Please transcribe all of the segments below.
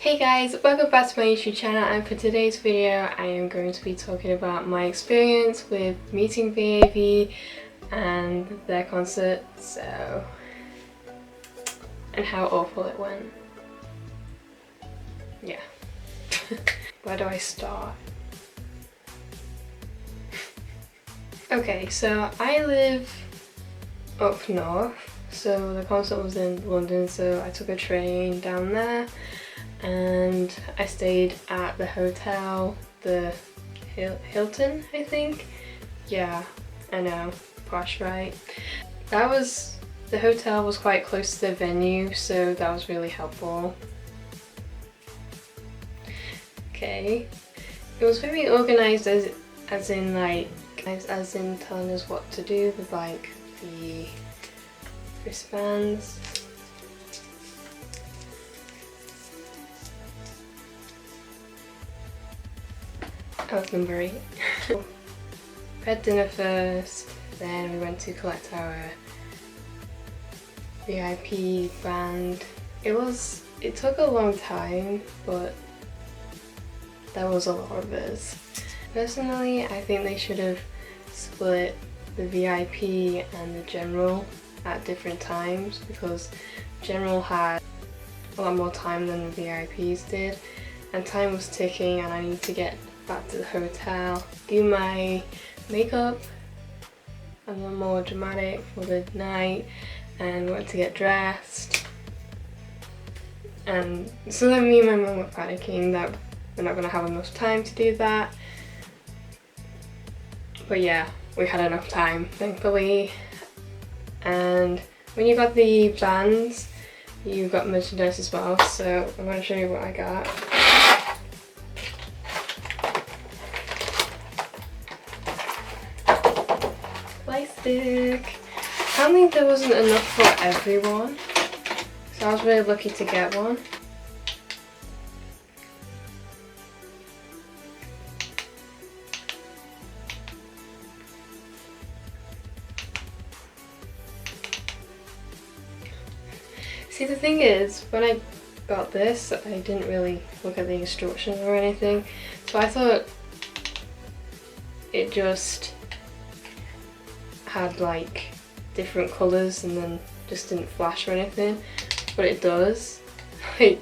Hey guys, welcome back to my YouTube channel, and for today's video I am going to be talking about my experience with meeting BAV and their concert, and how awful it went. Yeah. Where do I start? Okay, so I live up north, so the concert was in London, so I took a train down there and I stayed at the hotel, the Hilton, I think. Yeah, I know, posh, right? The hotel was quite close to the venue, so that was really helpful. Okay, it was very organised, as in telling us what to do with like the wristbands. That was number 8. We had dinner first, then we went to collect our VIP band. It took a long time, but there was a lot of us. Personally, I think they should have split the VIP and the general at different times, because general had a lot more time than the VIPs did, and time was ticking and I need to get back to the hotel, do my makeup a little more dramatic for the night, and went to get dressed. And so then me and my mum were panicking that we're not going to have enough time to do that. But yeah, we had enough time, thankfully. And when you got the bands, you got merchandise as well, so I'm going to show you what I got. Plastic. Apparently there wasn't enough for everyone, so I was really lucky to get one. See, the thing is, when I got this, I didn't really look at the instructions or anything, so I thought it just had like different colours and then just didn't flash or anything, but it does. Like,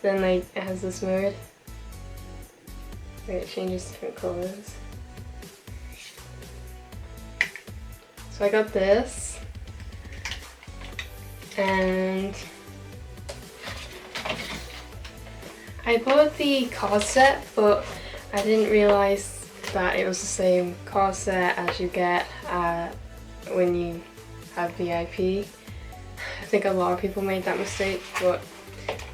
then like it has this mode where it changes different colours. So I got this, and I bought the card set, but I didn't realise that it was the same card set as you get when you have VIP. I think a lot of people made that mistake, but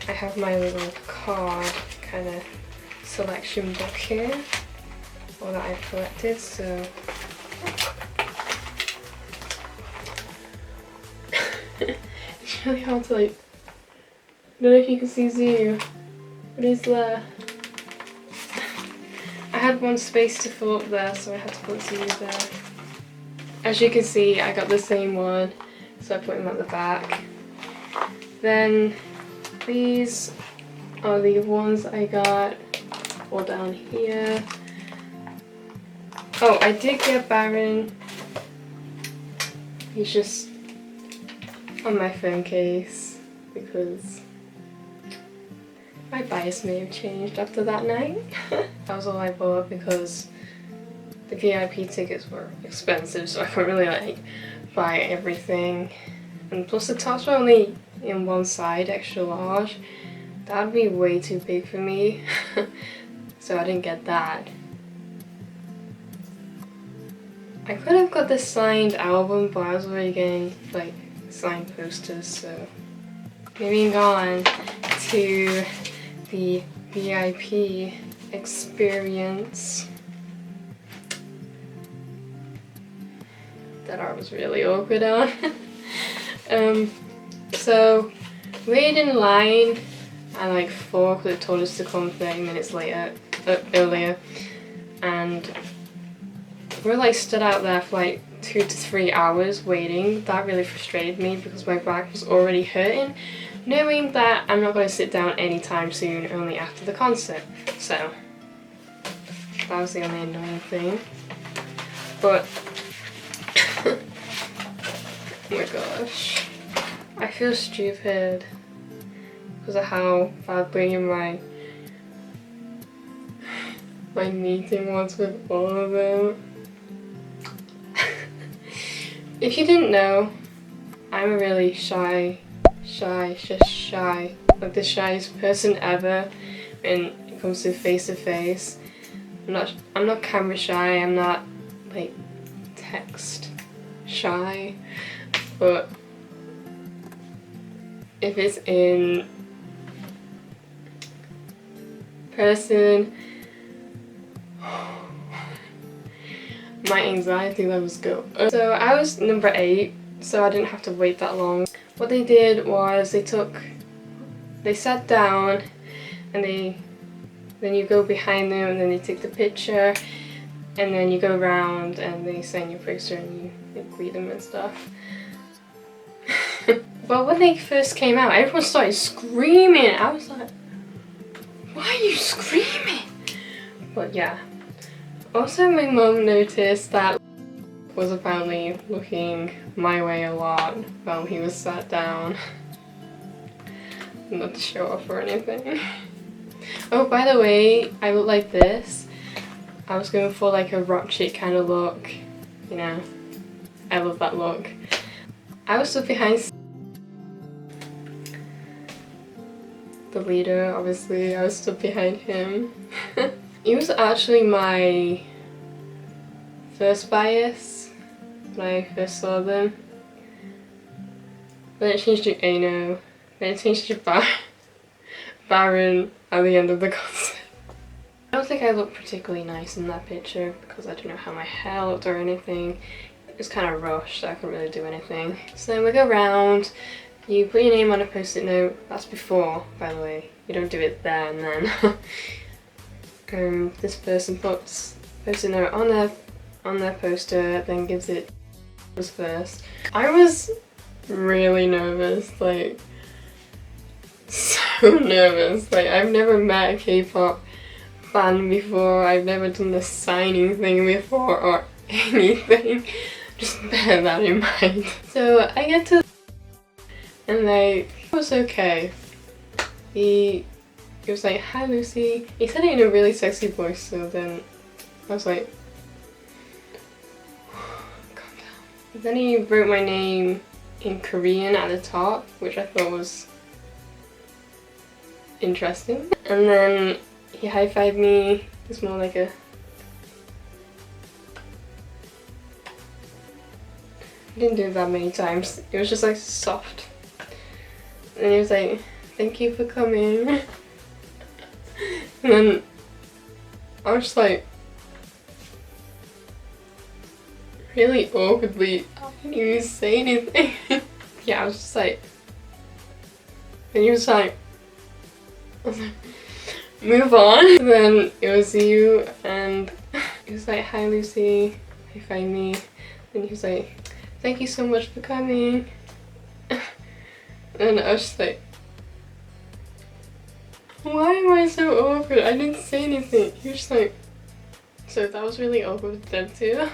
I have my little card kind of selection book here, all that I've collected, so it's really hard to like, I don't know if you can see zoom, but it's there. I had one space to fill up there, so I had to put zoom there. As you can see, I got the same one, so I put them at the back. Then these are the ones I got all down here. Oh, I did get Baron. He's just on my phone case because my bias may have changed after that night. That was all I bought because the VIP tickets were expensive, so I couldn't really like buy everything. And plus the tops were only in one side, extra large. That would be way too big for me, so I didn't get that. I could have got the signed album, but I was already getting like signed posters, so moving on to the VIP experience that I was really awkward on. So waited in line at like 4 because it told us to come 30 minutes later, earlier, and we're like stood out there for like 2 to 3 hours waiting. That really frustrated me because my back was already hurting, knowing that I'm not going to sit down anytime soon, only after the concert. So that was the only annoying thing. But oh my gosh, I feel stupid because of how badly my meeting was with all of them. If you didn't know, I'm a really shy, like the shyest person ever when it comes to face. I'm not camera shy, I'm not like text shy, but if it's in person, my anxiety levels go up. So I was number 8, so I didn't have to wait that long. What they did was they sat down and then you go behind them and then they take the picture and then you go around and they sign your poster and you greet them and stuff. But when they first came out, everyone started screaming. I was like, why are you screaming? But yeah. Also, my mum noticed that was apparently looking my way a lot while he was sat down. Not to show off or anything. Oh, by the way, I look like this. I was going for like a rock chick kind of look. You know, I love that look. I was stood behind the leader, obviously. I was stood behind him. He was actually my first bias when I first saw them. Then it changed to Ano. Then it changed to Baron at the end of the concert. I don't think I looked particularly nice in that picture because I don't know how my hair looked or anything. It was kind of rushed, so I couldn't really do anything. So then we go round. You put your name on a post-it note. That's before, by the way. You don't do it there and then. This person puts post-it note on their poster, then gives it first. I was really nervous, like so nervous. Like I've never met a K-pop fan before. I've never done the signing thing before or anything. Just bear that in mind. So I get to and like it was okay. He was like, hi Lucy. He said it in a really sexy voice, so then I was like, calm down. Then he wrote my name in Korean at the top, which I thought was interesting. And then he high-fived me. It's more like a I didn't do it that many times. It was just like soft. And he was like, thank you for coming. And then I was just like really awkwardly, I didn't even say anything. Yeah, I was just like, and he was like, I was like, move on. And then it was you and he was like, hi Lucy, hi find me. And he was like, thank you so much for coming. And I was just like, why am I so awkward? I didn't say anything. He was just like, so that was really awkward with them too.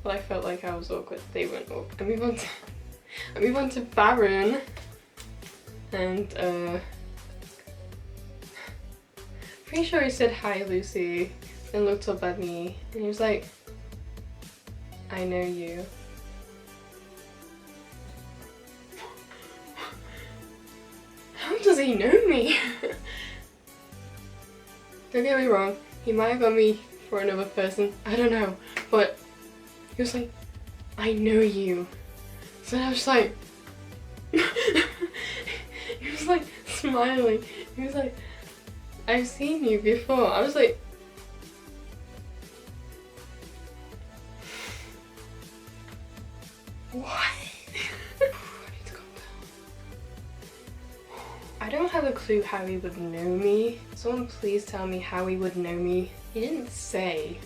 But I felt like I was awkward. They weren't awkward. I move on to Baron. And pretty sure he said hi Lucy. Then looked up at me and he was like, I know you. How does he know me? Don't get me wrong, he might have got me for another person, I don't know, but he was like, I know you. So I was like, he was like smiling, he was like, I've seen you before. I was like, what? I need to calm I don't have a clue how he would know me. Someone please tell me how he would know me. He didn't say.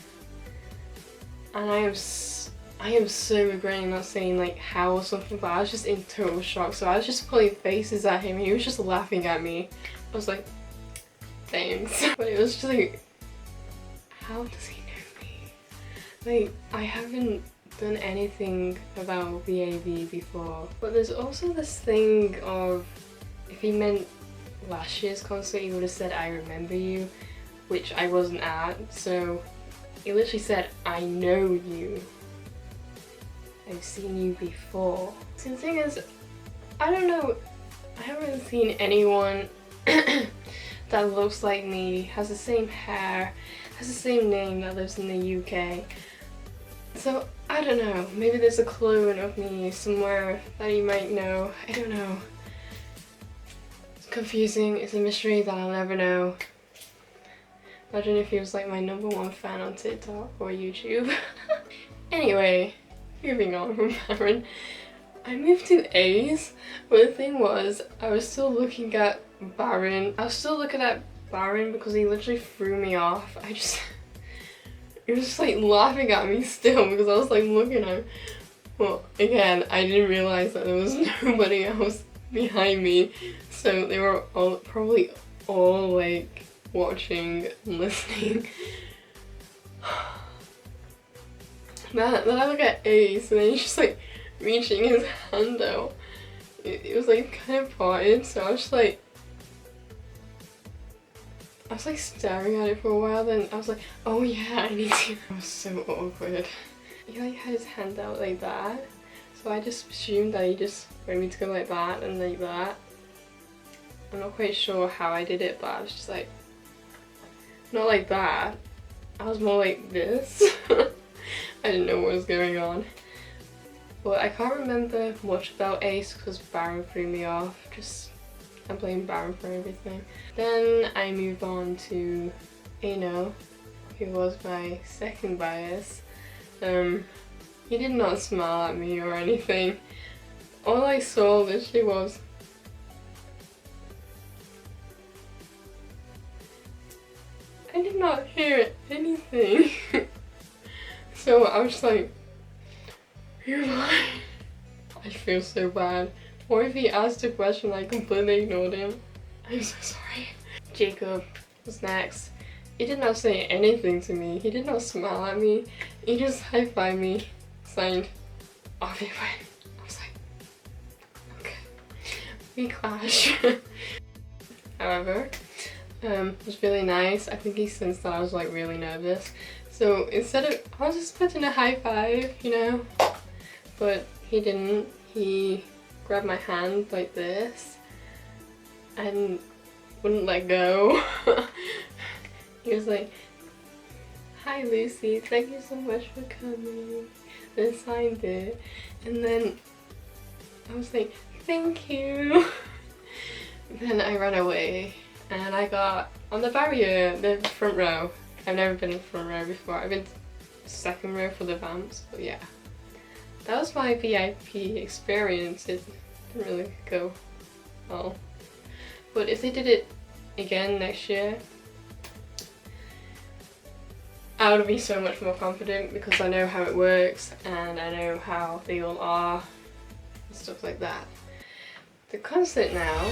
And I am so regretting not saying like how or something, but I was just in total shock. So I was just pulling faces at him. He was just laughing at me. I was like, thanks. But it was just like, how does he know me? Like, I haven't done anything about VAV before. But there's also this thing of, if he meant last year's concert, he would have said, I remember you, which I wasn't at. So he literally said, I know you. I've seen you before. So the thing is, I don't know, I haven't really seen anyone that looks like me, has the same hair, has the same name, that lives in the UK. So I don't know, maybe there's a clone of me somewhere that you might know. I don't know. It's confusing, it's a mystery that I'll never know. Imagine if he was like my #1 fan on TikTok or YouTube. Anyway, moving on from Baron. I moved to A's, but the thing was, I was still looking at Baron. I was still looking at Baron because he literally threw me off. He was just like laughing at me still because I was like looking at him. Well, again, I didn't realize that there was nobody else behind me, so they were all probably all like watching and listening. Then I look at Ace and then he's just like reaching his hand out. It was like kind of parted, so I was like staring at it for a while, then I was like, oh yeah, I need to. It was so awkward. He like had his hand out like that, so I just assumed that he just wanted me to go like that and like that. I'm not quite sure how I did it, but I was just like, not like that. I was more like this. I didn't know what was going on. But I can't remember much about Ace because Baron threw me off. I blame Baron for everything. Then I moved on to Ano, who was my second bias. He did not smile at me or anything. All I saw literally was I did not hear anything. So I was just like, who am I? I feel so bad. Or if he asked a question, I completely ignored him. I'm so sorry. Jacob was next. He did not say anything to me. He did not smile at me. He just high-fived me, signed, off he went. I was like, okay. We clash. However, it was really nice. I think he sensed that I was like really nervous. So instead of, I was expecting a high five, you know, but he didn't. He grabbed my hand like this and wouldn't let go. He was like, hi Lucy, thank you so much for coming. Then signed it. And then I was like, thank you. Then I ran away and I got on the barrier, the front row. I've never been in the front row before. I've been second row for the vamps, but yeah. That was my VIP experience. It didn't really go well. But if they did it again next year, I would be so much more confident because I know how it works and I know how they all are and stuff like that. The concert now.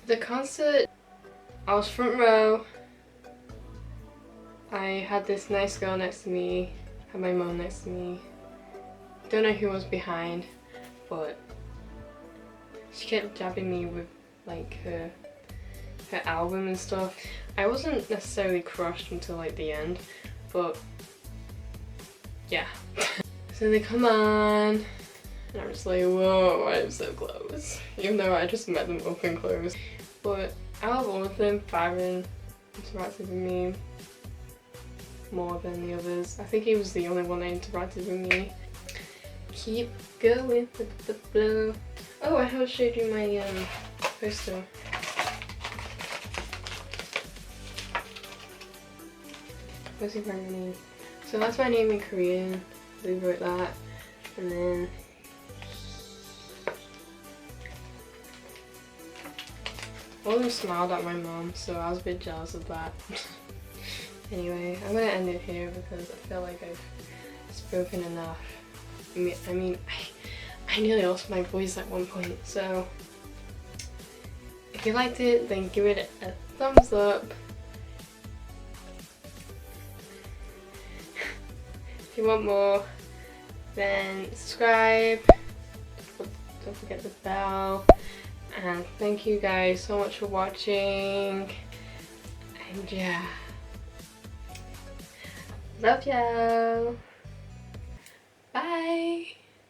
The concert, I was front row. I had this nice girl next to me, had my mom next to me. Don't know who was behind, but she kept jabbing me with like her album and stuff. I wasn't necessarily crushed until like the end, but yeah. So they come on, and I'm just like, whoa, I'm so close. Even though I just met them up and close. But out of all of them, Byron interacted with me more than the others. I think he was the only one that interacted with me. Keep going with the flow. Oh, I haven't showed you my poster. What's your favorite name? So that's my name in Korean. We wrote that, and then all of them smiled at my mom, so I was a bit jealous of that. Anyway, I'm gonna end it here because I feel like I've spoken enough. I mean, I nearly lost my voice at one point, so if you liked it, then give it a thumbs up. If you want more, then subscribe. Don't forget the bell. And thank you guys so much for watching. And yeah. Love y'all.